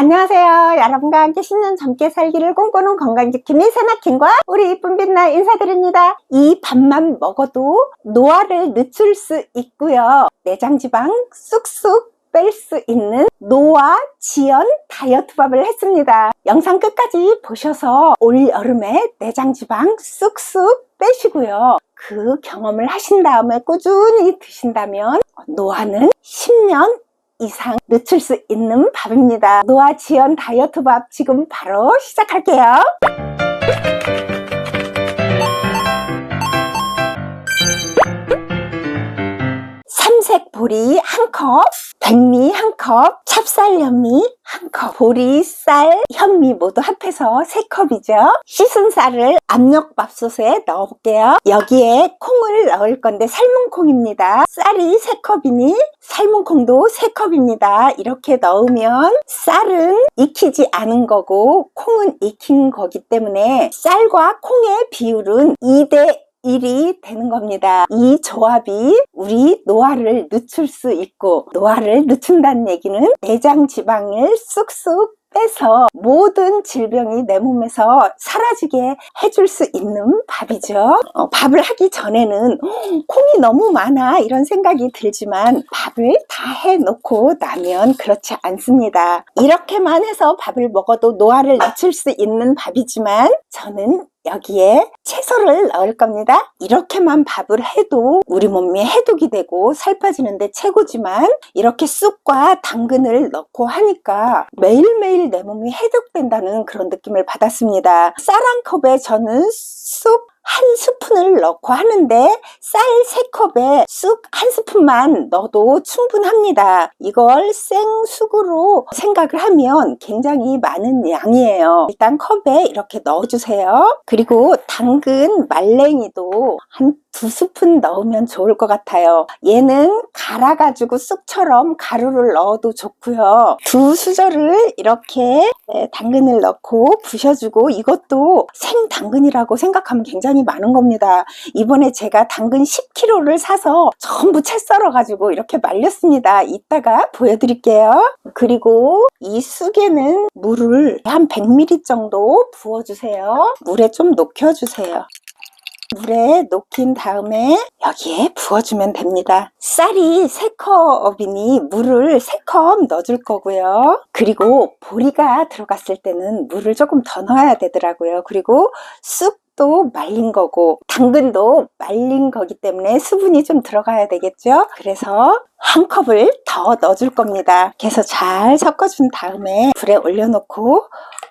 안녕하세요. 여러분과 함께 10년 젊게 살기를 꿈꾸는 건강지킴이 세나킴과 우리 이쁜 빛나 인사드립니다. 이 밥만 먹어도 노화를 늦출 수 있고요. 내장지방 쑥쑥 뺄 수 있는 노화 지연 다이어트 밥을 했습니다. 영상 끝까지 보셔서 올 여름에 내장지방 쑥쑥 빼시고요. 그 경험을 하신 다음에 꾸준히 드신다면 노화는 10년 이상 늦출 수 있는 밥입니다. 노화 지연 다이어트 밥 지금 바로 시작할게요. 삼색 보리 1컵, 백미 1컵, 찹쌀 현미 1컵, 보리쌀, 현미 모두 합해서 3컵이죠. 씻은 쌀을 압력밥솥에 넣어볼게요. 여기에 콩을 넣을 건데 삶은 콩입니다. 쌀이 3컵이니 삶은 콩도 3컵입니다. 이렇게 넣으면 쌀은 익히지 않은 거고 콩은 익힌 거기 때문에 쌀과 콩의 비율은 2대 1이 되는 겁니다. 이 조합이 우리 노화를 늦출 수 있고, 노화를 늦춘다는 얘기는 내장 지방을 쑥쑥 빼서 모든 질병이 내 몸에서 사라지게 해줄 수 있는 밥이죠. 밥을 하기 전에는 콩이 너무 많아 이런 생각이 들지만 밥을 다 해놓고 나면 그렇지 않습니다. 이렇게만 해서 밥을 먹어도 노화를 늦출 수 있는 밥이지만 저는 여기에 채소를 넣을 겁니다. 이렇게만 밥을 해도 우리 몸에 해독이 되고 살 빠지는데 최고지만 이렇게 쑥과 당근을 넣고 하니까 매일매일 내 몸이 해독된다는 그런 느낌을 받았습니다. 쌀 1컵에 저는 쑥 1스푼을 넣고 하는데 쌀 3컵에 쑥 1스푼만 넣어도 충분합니다. 이걸 생쑥으로 생각을 하면 굉장히 많은 양이에요. 일단 컵에 이렇게 넣어주세요. 그리고 당근 말랭이도 한 2스푼 넣으면 좋을 것 같아요. 얘는 갈아가지고 쑥처럼 가루를 넣어도 좋고요. 2수저를 이렇게 당근을 넣고 부셔주고 이것도 생당근이라고 생각하면 굉장히 많은 겁니다. 이번에 제가 당근 10kg를 사서 전부 채 썰어가지고 이렇게 말렸습니다. 이따가 보여드릴게요. 그리고 이 쑥에는 물을 한 100ml 정도 부어주세요. 물에 좀 녹여주세요. 물에 녹인 다음에 여기에 부어주면 됩니다. 쌀이 3컵이니 물을 3컵 넣어줄 거고요. 그리고 보리가 들어갔을 때는 물을 조금 더 넣어야 되더라고요. 그리고 쑥도 말린 거고 당근도 말린 거기 때문에 수분이 좀 들어가야 되겠죠. 그래서 1컵을 더 넣어줄 겁니다. 그래서 잘 섞어준 다음에 불에 올려놓고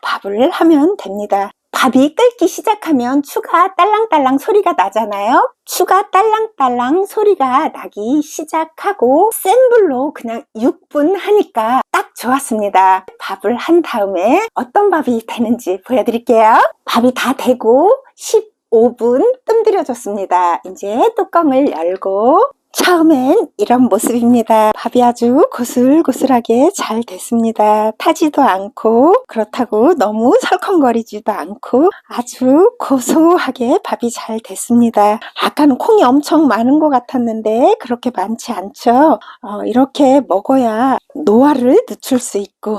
밥을 하면 됩니다. 밥이 끓기 시작하면 추가 딸랑딸랑 소리가 나잖아요. 추가 딸랑딸랑 소리가 나기 시작하고 센 불로 그냥 6분 하니까 딱 좋았습니다. 밥을 한 다음에 어떤 밥이 되는지 보여드릴게요. 밥이 다 되고 15분 뜸들여줬습니다. 이제 뚜껑을 열고 처음엔 이런 모습입니다. 밥이 아주 고슬고슬하게 잘 됐습니다. 타지도 않고 그렇다고 너무 설컹거리지도 않고 아주 고소하게 밥이 잘 됐습니다. 아까는 콩이 엄청 많은 것 같았는데 그렇게 많지 않죠. 이렇게 먹어야 노화를 늦출 수 있고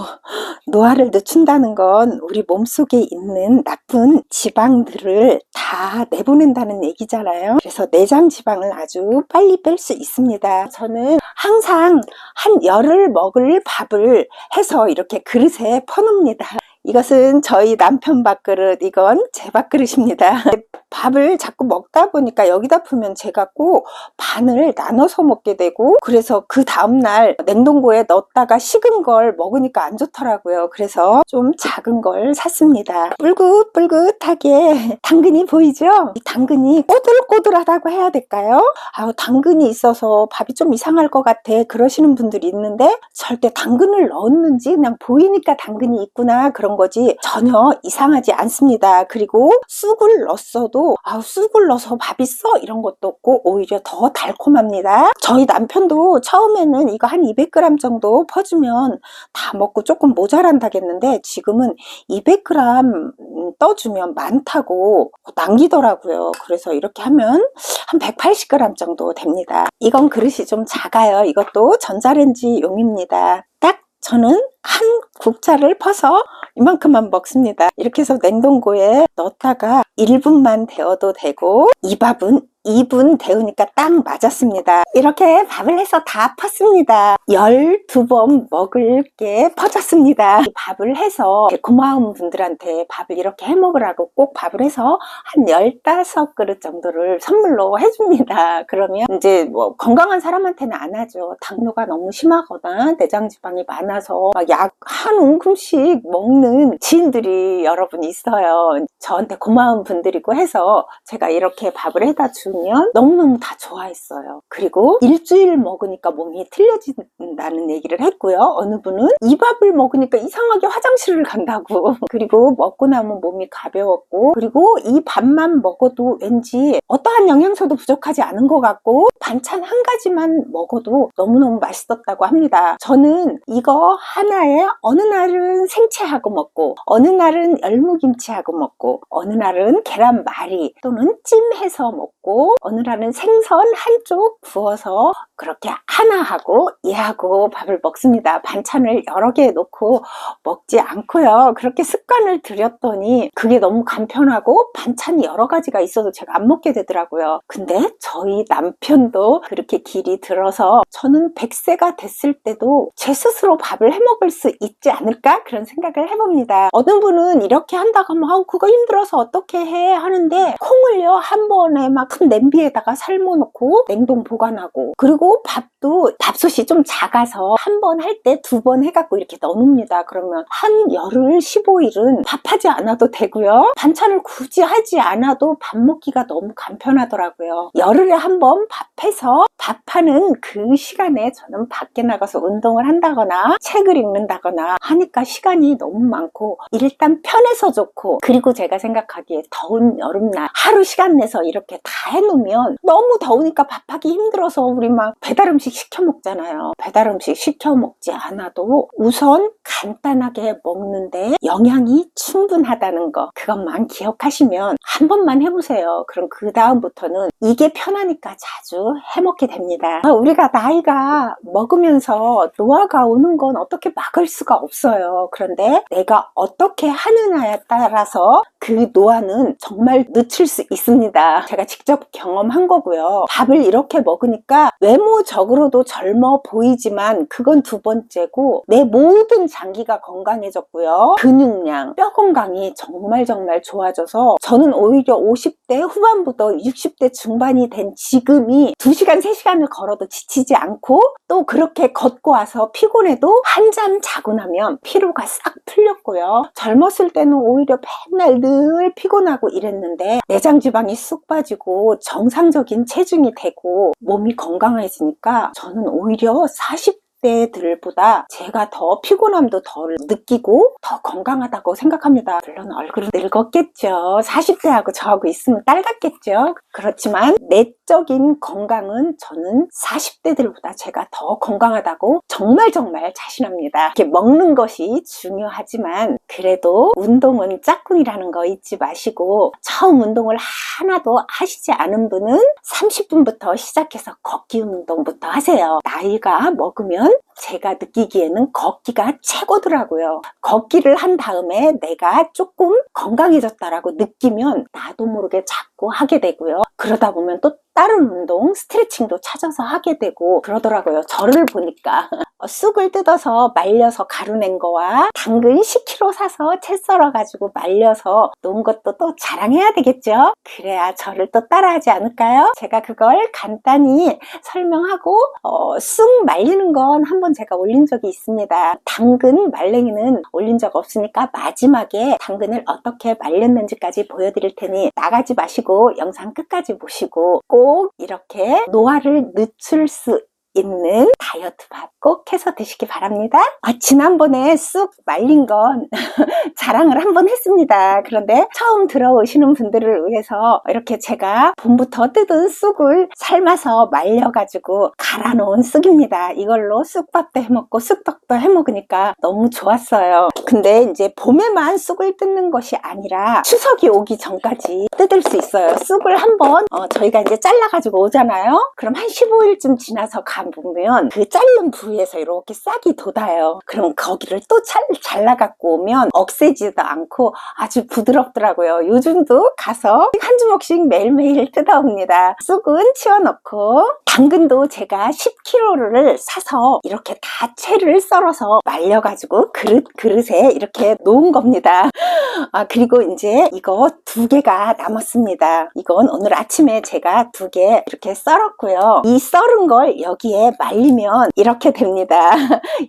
노화를 늦춘다는 건 우리 몸속에 있는 나쁜 지방들을 다 내보낸다는 얘기잖아요. 그래서 내장 지방을 아주 빨리 뺄 수 있습니다. 저는 항상 한 열흘 먹을 밥을 해서 이렇게 그릇에 퍼놓습니다. 이것은 저희 남편 밥그릇, 이건 제 밥그릇입니다. 밥을 자꾸 먹다 보니까 여기다 풀면 제가 꼭 반을 나눠서 먹게 되고 그래서 그 다음날 냉동고에 넣었다가 식은 걸 먹으니까 안 좋더라고요. 그래서 좀 작은 걸 샀습니다. 뿔긋뿔긋하게 당근이 보이죠? 이 당근이 꼬들꼬들하다고 해야 될까요? 당근이 있어서 밥이 좀 이상할 것 같아 그러시는 분들이 있는데 절대 당근을 넣었는지 그냥 보이니까 당근이 있구나 그런 거지 전혀 이상하지 않습니다. 그리고 쑥을 넣었어도 쑥을 넣어서 밥이 써 이런 것도 없고 오히려 더 달콤합니다. 저희 남편도 처음에는 이거 한 200g 정도 퍼주면 다 먹고 조금 모자란다겠는데 지금은 200g 떠주면 많다고 남기더라고요. 그래서 이렇게 하면 한 180g 정도 됩니다. 이건 그릇이 좀 작아요. 이것도 전자레인지 용입니다. 딱 저는 한 국자를 퍼서 이만큼만 먹습니다. 이렇게 해서 냉동고에 넣었다가 1분만 데워도 되고, 이 밥은 2분 데우니까 딱 맞았습니다. 이렇게 밥을 해서 다 펐습니다. 12번 먹을 게 퍼졌습니다. 이 밥을 해서 고마운 분들한테 밥을 이렇게 해 먹으라고 꼭 밥을 해서 한 15그릇 정도를 선물로 해줍니다. 그러면 이제 뭐 건강한 사람한테는 안 하죠. 당뇨가 너무 심하거나 내장지방이 많아서 막 약 한 움큼씩 먹는 지인들이 여러분 있어요. 저한테 고마운 분들이고 해서 제가 이렇게 밥을 해다 주면 너무너무 다 좋아했어요. 그리고 일주일 먹으니까 몸이 틀려진다는 얘기를 했고요. 어느 분은 이 밥을 먹으니까 이상하게 화장실을 간다고. 그리고 먹고 나면 몸이 가벼웠고, 그리고 이 밥만 먹어도 왠지 어떠한 영양소도 부족하지 않은 것 같고, 반찬 한 가지만 먹어도 너무너무 맛있었다고 합니다. 저는 이거 하나에 어느 날은 생채하고 먹고, 어느 날은 열무김치하고 먹고, 어느 날은 계란말이 또는 찜해서 먹고, 어느 날은 생선 한쪽 구워서 그렇게 하나하고 얘하고 밥을 먹습니다. 반찬을 여러 개 놓고 먹지 않고요. 그렇게 습관을 들였더니 그게 너무 간편하고 반찬이 여러 가지가 있어도 제가 안 먹게 되더라고요. 근데 저희 남편도 그렇게 길이 들어서 저는 100세가 됐을 때도 제 스스로 밥을 해 먹을 수 있지 않을까? 그런 생각을 해봅니다. 어느 분은 이렇게 한다고 하면 아우 그거 힘들어서 어떻게 해? 하는데 콩을요 한 번에 막 큰 냄비에다가 삶아놓고 냉동 보관하고, 그리고 밥도 밥솥이 좀 작아서 한 번 할 때 2번 해갖고 이렇게 넣어놓습니다. 그러면 한 열흘 15일은 밥하지 않아도 되고요. 반찬을 굳이 하지 않아도 밥 먹기가 너무 간편하더라고요. 열흘에 한 번 밥해서 밥하는 그 시간에 저는 밖에 나가서 운동을 한다거나 책을 읽는다거나 하니까 시간이 너무 많고 일단 편해서 좋고, 그리고 제가 생각하기에 더운 여름날 하루 시간 내서 이렇게 다 해놓으면 너무 더우니까 밥하기 힘들어서 우리 막 배달음식 시켜 먹잖아요. 배달음식 시켜 먹지 않아도 우선 간단하게 먹는데 영양이 충분하다는 거, 그것만 기억하시면 한 번만 해보세요. 그럼 그 다음부터는 이게 편하니까 자주 해먹게 됩니다. 우리가 나이가 먹으면서 노화가 오는 건 어떻게 막을 수가 없어요. 그런데 내가 어떻게 하느냐에 따라서 그 노화는 정말 늦출 수 있습니다. 제가 직접 경험한 거고요. 밥을 이렇게 먹으니까 외모적으로도 젊어 보이지만 그건 두 번째고, 내 모든 장기가 건강해졌고요. 근육량, 뼈 건강이 정말 좋아져서 저는 오히려 50대 후반부터 60대 중반이 된 지금이 2시간, 3시간을 걸어도 지치지 않고, 또 그렇게 걷고 와서 피곤해도 한잠 자고 나면 피로가 싹 풀렸고요. 젊었을 때는 오히려 맨날 늘 피곤하고 이랬는데 내장지방이 쑥 빠지고 정상적인 체중이 되고 몸이 건강해지니까 저는 오히려 40대들보다 제가 더 피곤함도 덜 느끼고 더 건강하다고 생각합니다. 물론 얼굴은 늙었겠죠. 40대하고 저하고 있으면 딸 같겠죠. 그렇지만 내적인 건강은 저는 40대들보다 제가 더 건강하다고 정말 자신합니다. 이렇게 먹는 것이 중요하지만 그래도 운동은 짝꿍이라는 거 잊지 마시고, 처음 운동을 하나도 하시지 않은 분은 30분부터 시작해서 걷기 운동부터 하세요. 나이가 먹으면 제가 느끼기에는 걷기가 최고더라고요. 걷기를 한 다음에 내가 조금 건강해졌다라고 느끼면 나도 모르게 자꾸 하게 되고요. 그러다 보면 또 다른 운동, 스트레칭도 찾아서 하게 되고 그러더라고요. 저를 보니까 쑥을 뜯어서 말려서 가루낸 거와 당근 10kg 사서 채 썰어가지고 말려서 놓은 것도 또 자랑해야 되겠죠? 그래야 저를 또 따라하지 않을까요? 제가 그걸 간단히 설명하고 쑥 말리는 건 한번 제가 올린 적이 있습니다. 당근 말랭이는 올린 적 없으니까 마지막에 당근을 어떻게 말렸는지까지 보여드릴 테니 나가지 마시고 영상 끝까지 보시고 꼭 이렇게 노화를 늦출 수 있는 다이어트 밥 꼭 해서 드시기 바랍니다. 지난번에 쑥 말린 건 자랑을 한번 했습니다. 그런데 처음 들어오시는 분들을 위해서 이렇게 제가 봄부터 뜯은 쑥을 삶아서 말려가지고 갈아 놓은 쑥입니다. 이걸로 쑥밥도 해먹고 쑥떡도 해먹으니까 너무 좋았어요. 근데 이제 봄에만 쑥을 뜯는 것이 아니라 추석이 오기 전까지 뜯을 수 있어요. 쑥을 한번 저희가 이제 잘라가지고 오잖아요. 그럼 한 15일쯤 지나서 가면 보면 그 자른 부위에서 이렇게 싹이 돋아요. 그럼 거기를 또 잘라 갖고 오면 억세지도 않고 아주 부드럽더라고요. 요즘도 가서 한 주먹씩 매일매일 뜯어옵니다. 쑥은 치워놓고, 당근도 제가 10kg를 사서 이렇게 다 채를 썰어서 말려가지고 그릇에 이렇게 놓은 겁니다. 그리고 이제 이거 2개가 남았습니다. 이건 오늘 아침에 제가 2개 이렇게 썰었고요. 이 썰은 걸 여기에 말리면 이렇게 됩니다.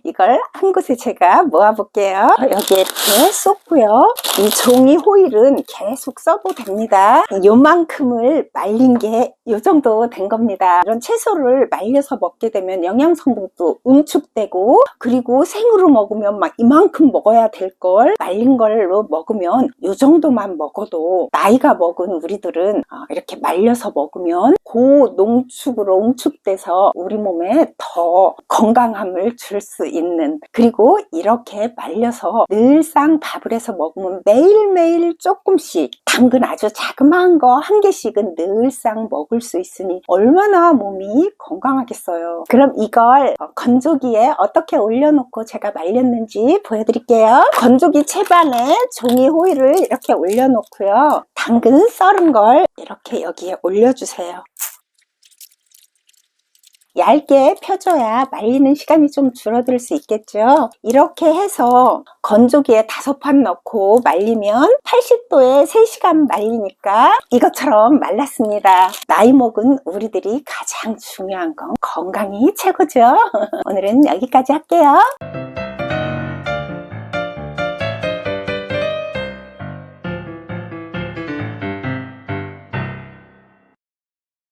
이걸 한 곳에 제가 모아볼게요. 여기에 이렇게 쏟고요. 이 종이 호일은 계속 써도 됩니다. 요만큼을 말린 게 요 정도 된 겁니다. 이런 채소를 말려서 먹게 되면 영양 성분도 응축되고, 그리고 생으로 먹으면 막 이만큼 먹어야 될 걸 말린 걸로 먹으면 요 정도만 먹어도, 나이가 먹은 우리들은 이렇게 말려서 먹으면 고농축으로 응축돼서 우리 몸에 더 건강함을 줄 수 있는, 그리고 이렇게 말려서 늘상 밥을 해서 먹으면 매일매일 조금씩, 당근 아주 자그마한 거 1개씩은 늘상 먹을 수 있으니 얼마나 몸이 건강하겠어요. 그럼 이걸 건조기에 어떻게 올려놓고 제가 말렸는지 보여드릴게요. 건조기 채반에 종이 호일을 이렇게 올려놓고요. 당근 썰은 걸 이렇게 여기에 올려주세요. 얇게 펴줘야 말리는 시간이 좀 줄어들 수 있겠죠. 이렇게 해서 건조기에 5판 넣고 말리면 80도에 3시간 말리니까 이것처럼 말랐습니다. 나이 먹은 우리들이 가장 중요한 건 건강이 최고죠. 오늘은 여기까지 할게요.